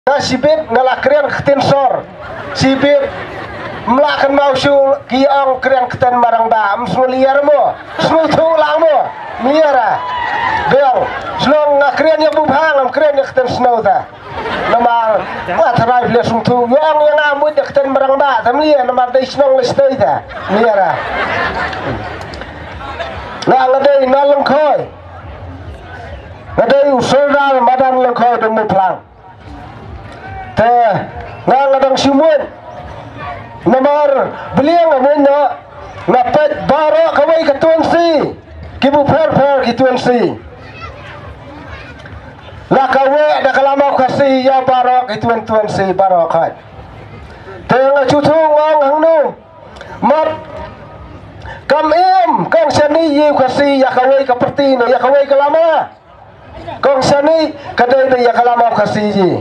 na sibit na lakrian ketin sor sibit melakan mau sul kiong krian keten marang ba msnu liar mo snu tu lang mo miara bel slong ngakrian ya bubhang am krian ya keten snow ta namar wa tharai le sung tu yong yang amut ya keten marang ba tam lia namar dei snong lestoi ta miara na ngadei na long khoi ngadei usura madan long khoi tu mu plang ngang adang simun namar beliang amun na napet baro kawai ketuan si kibu per ketuan si la kawe da kalama kasi ya baro ketuan tuan si baro kat tengah cucu ngang hangnu mat kam kang sani ye kasi ya kawai keperti no ya kawai kalama kang sani kadai ya kalama kasi ji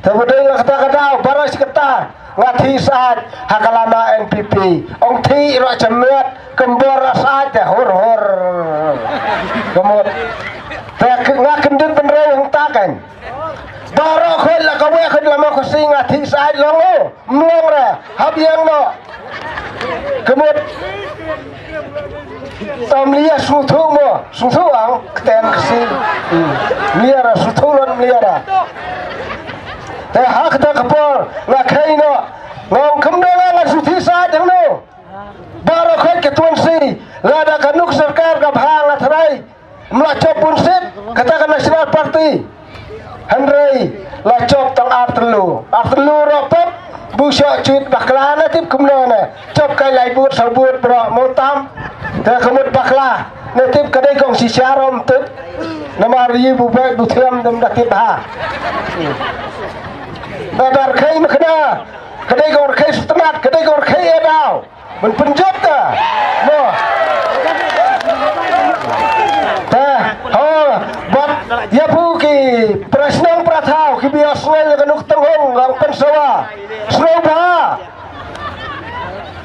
Kemudian kata-kata baras kata ngati saat hakalama NPP ong ti ro cemet kembor saat hor kemud tak ngakendut penreu hang takan baro khol la kawe khol lama khasi ngati saat longo mlong ra habiang no kemud tam lia sutu mo sutu ang kten khasi liara sutu lon liara hak tak kapor ngakai no ngom kemdela la suthi sa jang no baro khoi ketuan si lada kanuk sarkar ka bhang athrai mlachop punsit katakan national party handrei lachop tang artelu ropop busok cuit baklana tip kumnona chop kai lai but sabut bro motam ta kemut bakla netip kadai kong si syarom tip namar yi bubai buthiam dam dakit ha Nadar kai makna kadai gor kai setengah kadai gor kai edau men penjab ta no ta bot ya puki prasnang prathau ki biaswel kanuk tenghong lang pensawa snoba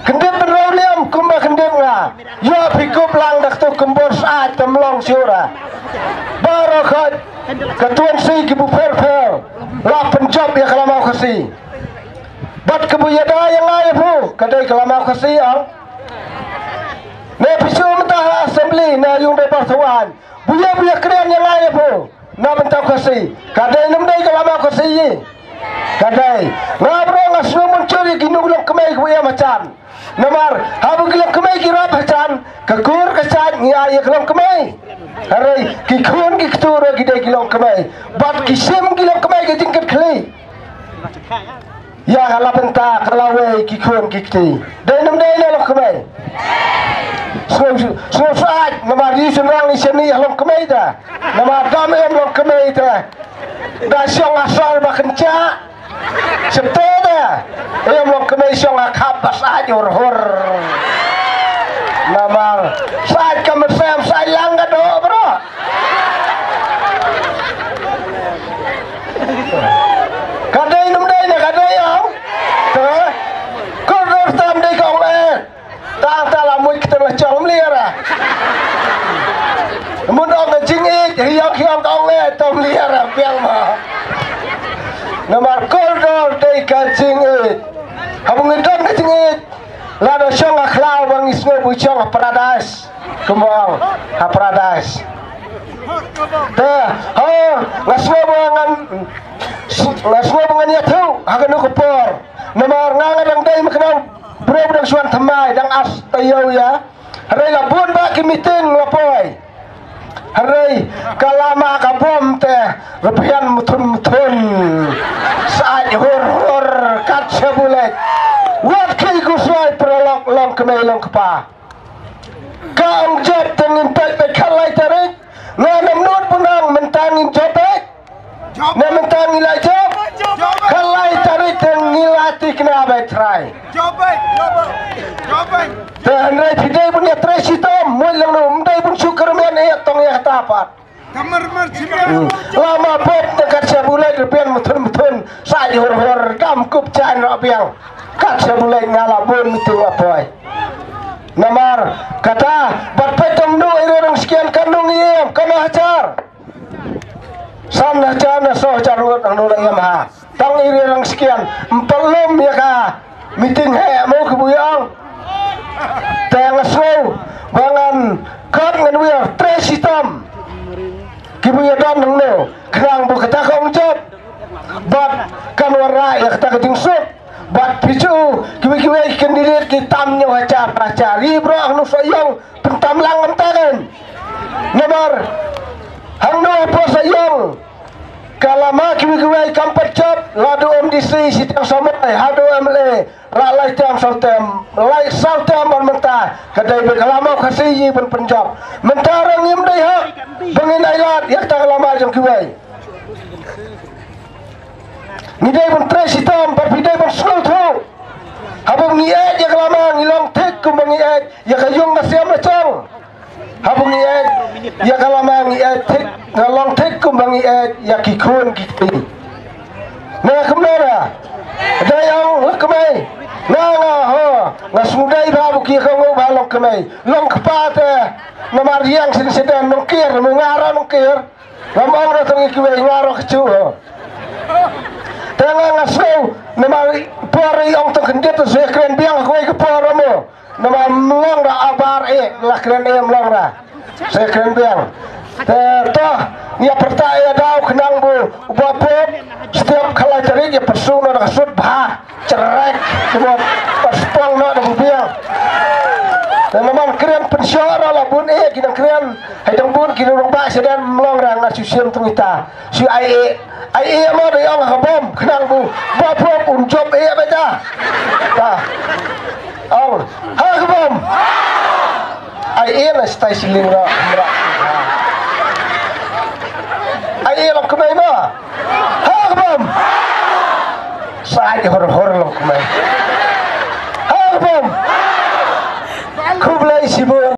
kendit beroliam kumba kendit nga ya pikup lang dak tu kembor saat temlong siura barakat ketuan si ki bu fer la penjab ya kalamau khasi bat kebuyada yang lain pu kadai kalamau khasi ang ne pisu mentah assembly na yung de pertuan buya keren yang lain pu na mentau khasi kadai namdai kalamau khasi ye kadai ngabro ngasnu muncul ginulung kemai buya macan namar habu gilang kemai kirap macan kekur kecan ngia ya gilang kemai Harai kikun kiktura gidai gilong kemai bat kisim gilong kemai ke jingkat kli ya ala penta kalawe kikun kikti dai nam dai long kemai so saat namar di semrang ni seni long kemai ta namar dam long kemai ta da siong asal ba kenca septe ta long kemai siong akap basah hor namar saat kamersem sai langga do bro kadai numdai ne kadai ang te koror tam dei kong tang tala mui kita la chong liara mun ong jing hiang kong tom liara piang ma namar koror dei ka jing habung ngedon ka jing lado syong aklau bang isno bucong paradise kembang paradise te ngasno bangan ya tu hagan kupor namar ngangan ang dai maknang bro dang suan thamai dang as tayo ya harai la bun ba ki meeting lapoi harai kalama ka bom te repian mutun saat hor kat sebulek wat kai kusoi prolog long kemai long kepa kaang jet tengin pe khalai tarik nganam nut punang mentangin jotek na mentang ilai job khalai tarik tengilati kena betrai jobai dan rai pidai punya tresitom mul lang no mdai pun syukur men tong ya tapat kamar lama pop dekat sebulai repian mutun sai hor dam kup chan robiang kat sebulai ngalabun itu apa namar kata berpetem du irang sekian kandungiem kana hajar san hajar na so jarut ang nulai yamha tang iri lang sekian empelum ya ka meeting he mau kebuyang tang slow bangan kod ngan wir tres hitam kibuya dan nang kerang bu kata kong job bat kan warai ya kata keting sup bat picu kibi kandidat hitamnya wajar cari bro anu sayang pentam langam tangan nomor hang no apa sayang kalama kibi kampat job ladu MDC sitang samai hadu MLA lalai jam saltem lai saltem on mentah kadai berkalama kasih ben penjob mentara ngim dai hak bangin ailat yak ta kalama jam kibai ngidai ben tres hitam barbidai ben slow thau habung ngiat ya kalama ngilong tek kumbang ngiat ya kayung nasiam lacang habung ngiat ya kalama ngiat tek ngalong tek kumbang ngiat ya kikun kiti nah kemana ada yang kemai nah ho ngasmudai babu ki kau balong kemai long kepate nomor yang sedang nongkir mengara nongkir ngomong datang kibai ngaro kecu tengah ngasau nomor pori ong tong kendit tu saya keren biang kau ke poromo nomor melong dah abar lah keren melong dah saya keren biang toh ia percaya dau kenang bu bapop setiap kala cari dia persung nak sud bah cerek kemudian paspong nak bubiang dan memang keren pensyara lah bun kita keren hidung bun kita orang bah sedang melong rang nasusian tuita si ai mau dari orang kabom kenang bu bapop unjob baca dah orang ha kabom ai lah stay siling lah ai lang kumay mo ha kabom saat hor lang kumay ha kabom kublay sibo